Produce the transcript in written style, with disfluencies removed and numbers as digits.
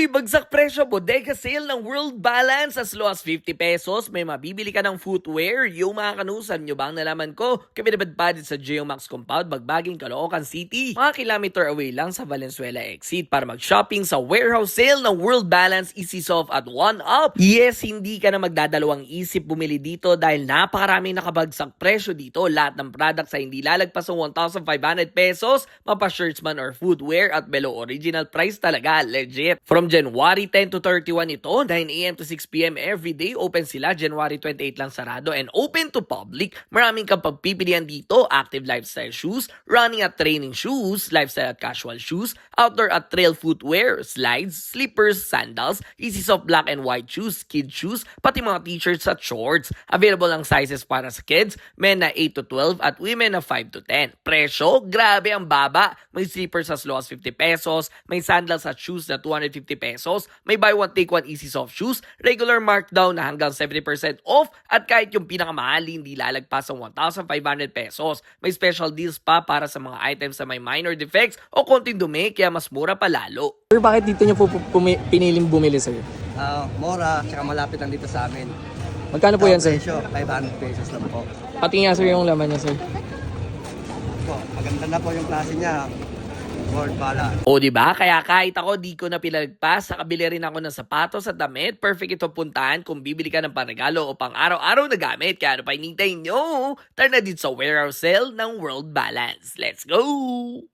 Uy, bagsak presyo bodega sale ng World Balance as low as 50 pesos. May mabibili ka ng footwear. Yung mga kanusan nyo ba ang nalaman ko? Kami budget sa Geomax Compound, Bagbaging, Caloocan City. Mga kilometer away lang sa Valenzuela exit para mag-shopping sa warehouse sale ng World Balance Easy Soft at One Up. Yes, hindi ka na magdadalawang isip bumili dito dahil napakaraming nakabagsak presyo dito. Lahat ng products ay hindi lalagpas ng 1,500 pesos, mapa-shirts man or footwear at below original price talaga. Legit. From January 10 to 31 ito, 9 a.m. to 6 p.m. every day. Open sila, January 28 lang sarado and open to public. Maraming kang pagpipilian dito, active lifestyle shoes, running at training shoes, lifestyle at casual shoes, outdoor at trail footwear, slides, slippers, sandals, easy soft black and white shoes, kid shoes, pati mga t-shirts at shorts. Available ang sizes para sa kids, men na 8 to 12 at women na 5 to 10. Presyo, grabe ang baba. May slippers as low as 50 pesos, may sandals at shoes na 250 pesos, may buy one take one easy soft shoes, regular markdown na hanggang 70% off, at kahit yung pinakamahal hindi lalagpas ang 1,500 pesos. May special deals pa para sa mga items na may minor defects o konting dumi kaya mas mura pa lalo. Sir, bakit dito nyo po piniling bumili, sir? Mura, tsaka malapit lang dito sa amin. Magkano po yan, sir? Presyo, 500 pesos lang po. Pati nga, sir, yung laman niya, sir. Maganda na po yung klase niya. World Balance. O diba? Kaya kahit ako di ko na pinalagpas, nakabili rin ako ng sapatos at damit. Perfect ito puntahan kung bibili ka ng panregalo o pang araw-araw na gamit. Kaya ano pa hinintay nyo? Tara na dito sa warehouse sale ng World Balance. Let's go!